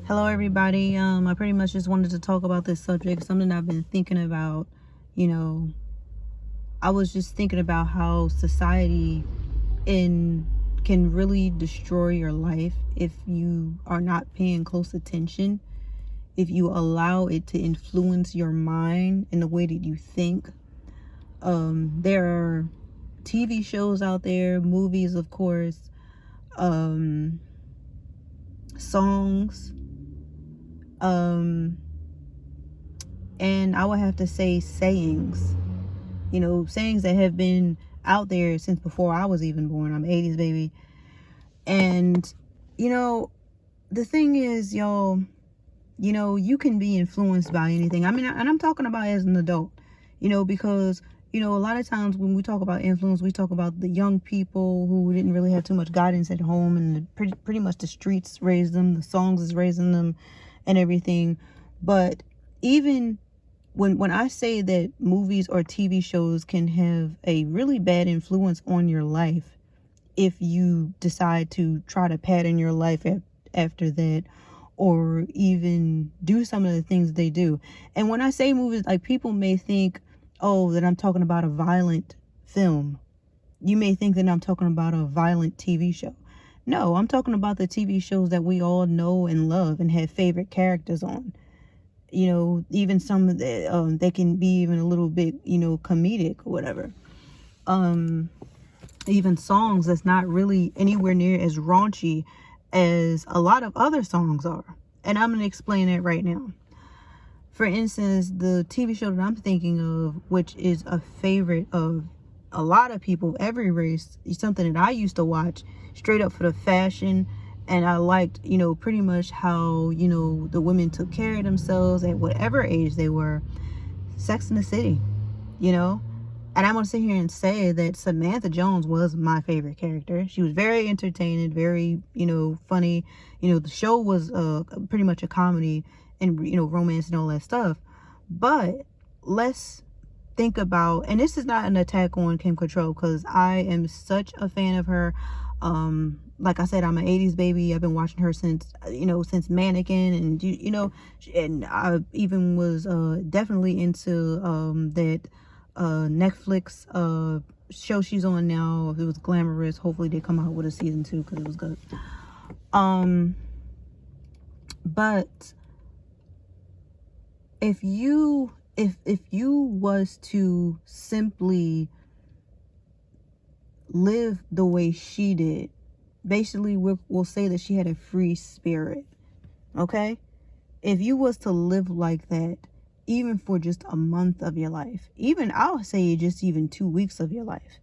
Hello, everybody. I pretty much just wanted to talk about this subject, something I've been thinking about. You know, I was just thinking about how society can really destroy your life if you are not paying close attention, if you allow it to influence your mind and the way that you think. There are TV shows out there, movies, of course, songs, and I would have to say sayings, sayings that have been out there since before I was even born. I'm 80s baby. And, the thing is, y'all, you can be influenced by anything. I mean, and I'm talking about as an adult, because, a lot of times when we talk about influence, we talk about the young people who didn't really have too much guidance at home, and pretty much the streets raised them, the songs is raising them and everything. But even when I say that movies or TV shows can have a really bad influence on your life, if you decide to try to pattern your life after that, or even do some of the things they do. And when I say movies, like, people may think, oh, that I'm talking about a violent film. You may think that I'm talking about a violent TV show. No, I'm talking about the TV shows that we all know and love and have favorite characters on. Even some of the, they can be even a little bit, comedic or whatever. Even songs that's not really anywhere near as raunchy as a lot of other songs are. And I'm going to explain it right now. For instance, the TV show that I'm thinking of, which is a favorite of a lot of people, every race, is something that I used to watch straight up for the fashion. And I liked, pretty much how, the women took care of themselves at whatever age they were. Sex and the City, And I'm going to sit here and say that Samantha Jones was my favorite character. She was very entertaining, very, funny. The show was pretty much a comedy and, romance and all that stuff. But let's think about, and this is not an attack on Kim Cattrall, because I am such a fan of her. Like I said, I'm an 80s baby. I've been watching her since Mannequin, and and I even was definitely into that Netflix show she's on now. It was Glamorous. Hopefully they come out with a season 2, because it was good. But if you was to simply live the way she did, basically we'll say that she had a free spirit. Okay? If you was to live like that, even for just a month of your life, even I'll say just even 2 weeks of your life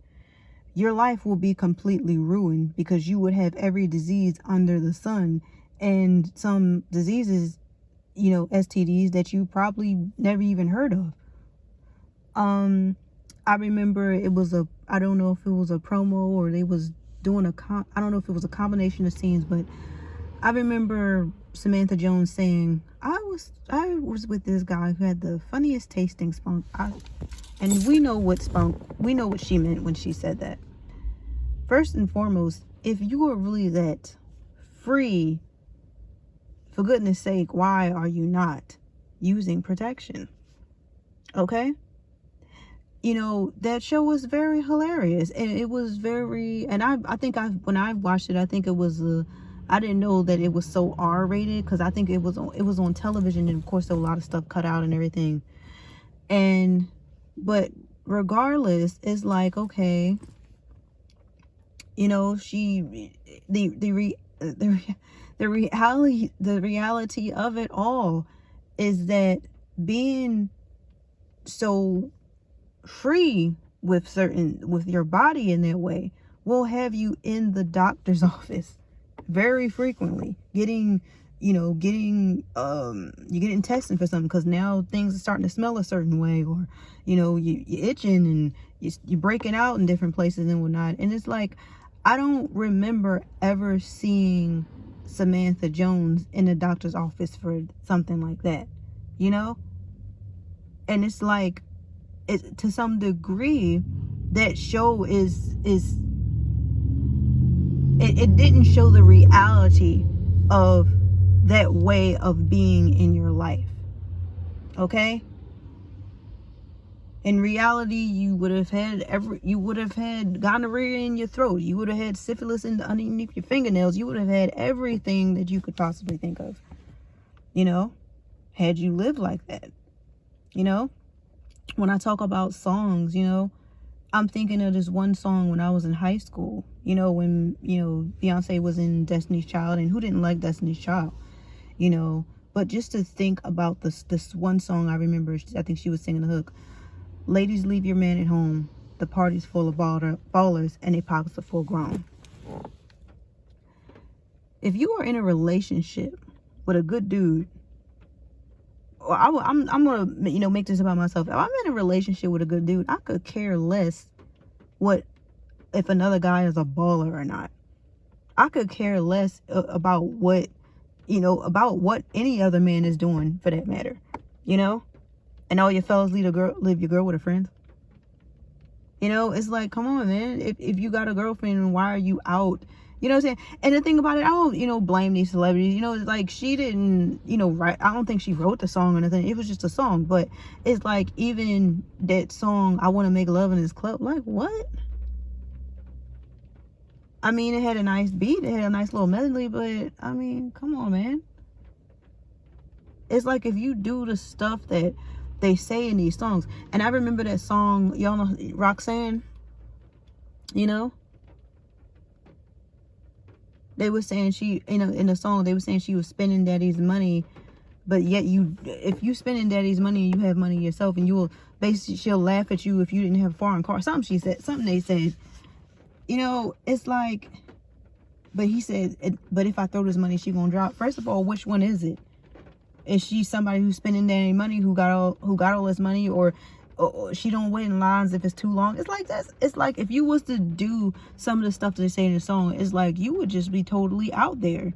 will be completely ruined, because you would have every disease under the sun, and some diseases, STDs that you probably never even heard of. I remember I don't know if it was a promo or they was doing I don't know if it was a combination of scenes, but I remember Samantha Jones saying, I was with this guy who had the funniest tasting spunk. And we know what she meant when she said that. First and foremost, if you are really that free, for goodness sake, why are you not using protection? Okay? That show was very hilarious, and it was very, and I think when I watched it, I think it was I didn't know that it was so R-rated, because I think it was on television, and of course there was a lot of stuff cut out and everything. But regardless, it's like, okay, the reality of it all is that being so free with your body in that way will have you in the doctor's office very frequently, getting you're getting tested for something, because now things are starting to smell a certain way, or you're itching, and you're breaking out in different places and whatnot. And it's like, I don't remember ever seeing Samantha Jones in the doctor's office for something like that, and it's like, to some degree, that show it didn't show the reality of that way of being in your life. Okay? In reality, you would have had gonorrhea in your throat. You would have had syphilis underneath your fingernails. You would have had everything that you could possibly think of. You know, had you lived like that. You know, when I talk about songs, you know, I'm thinking of this one song when I was in high school. You know, when, you know, Beyonce was in Destiny's Child, and who didn't like Destiny's Child? You know, but just to think about this one song, I remember, I think she was singing the hook. Ladies, leave your man at home. The party's full of ballers and their pockets are full grown. If you are in a relationship with a good dude, or I'm gonna, you know, make this about myself. If I'm in a relationship with a good dude, I could care less what if another guy is a baller or not. I could care less about what, you know, about what any other man is doing, for that matter. You know. And all your fellas leave your girl with her friends. You know, it's like, come on, man. If you got a girlfriend, why are you out? You know what I'm saying? And the thing about it, I don't, you know, blame these celebrities. You know, it's like, she didn't, you know, write. I don't think she wrote the song or anything. It was just a song. But it's like, even that song, I Want to Make Love in This Club. Like, what? I mean, it had a nice beat. It had a nice little melody. But, I mean, come on, man. It's like, if you do the stuff that they say in these songs. And I remember that song, y'all know Roxanne, you know, they were saying she, you know, in the song they were saying she was spending daddy's money, but yet if you spending daddy's money and you have money yourself, and you will basically, she'll laugh at you if you didn't have a foreign car. Something they said, you know. It's like, but he said, but if I throw this money, she gonna drop. First of all, which one is it? Is she somebody who's spending daddy money, who got all this money, or she don't wait in lines if it's too long? It's like that. It's like, if you was to do some of the stuff that they say in the song, it's like you would just be totally out there.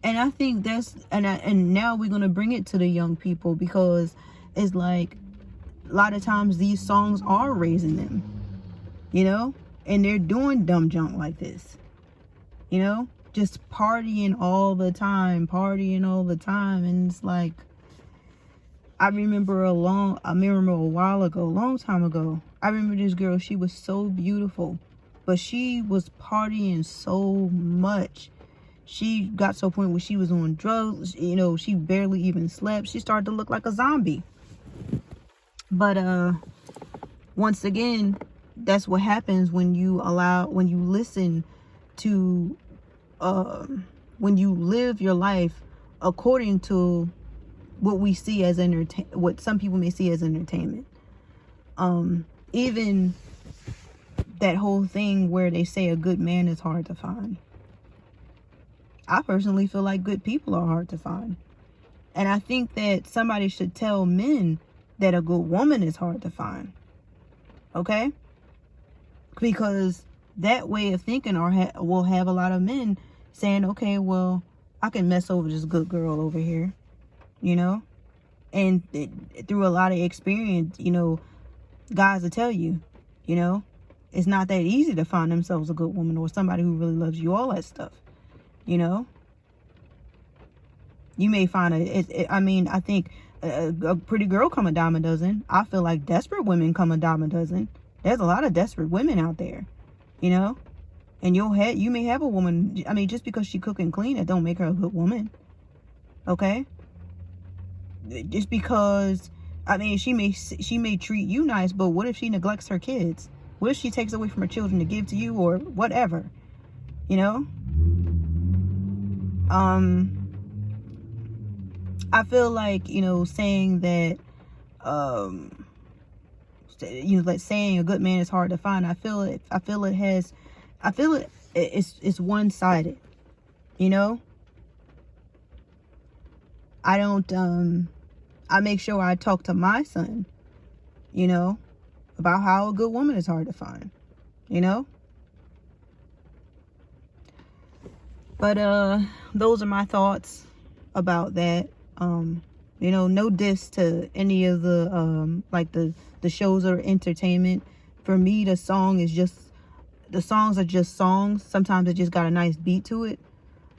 And I think that's, and now we're gonna bring it to the young people, because it's like, a lot of times these songs are raising them, you know, and they're doing dumb junk like this, you know. Just partying all the time. And it's like, I remember a while ago, a long time ago, I remember this girl. She was so beautiful, but she was partying so much. She got to a point where she was on drugs. You know, she barely even slept. She started to look like a zombie. But once again, that's what happens when you listen to, when you live your life according to what we see as what some people may see as entertainment. Even that whole thing where they say a good man is hard to find. I personally feel like good people are hard to find. And I think that somebody should tell men that a good woman is hard to find. Okay? Because that way of thinking will have a lot of men saying, okay, well, I can mess over this good girl over here, you know. And through a lot of experience, you know, guys will tell you, you know, it's not that easy to find themselves a good woman or somebody who really loves you, all that stuff, you know. You may find I think a pretty girl come a dime a dozen. I feel like desperate women come a dime a dozen. There's a lot of desperate women out there, you know. And you may have a woman, I mean, just because she cook and clean, it don't make her a good woman. Okay? Just because, I mean, she may treat you nice, but what if she neglects her kids? What if she takes away from her children to give to you, or whatever? You know? I feel like, you know, saying that, you know, like saying a good man is hard to find. I feel it's one-sided, you know. I don't, I make sure I talk to my son, you know, about how a good woman is hard to find, you know. But those are my thoughts about that. You know, no diss to any of the like the shows or entertainment. For me, the songs are just songs. Sometimes it just got a nice beat to it.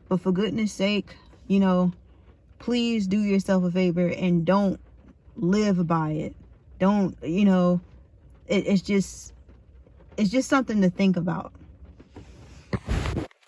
But for goodness sake, you know, please do yourself a favor and don't live by it. Don't, it's just something to think about.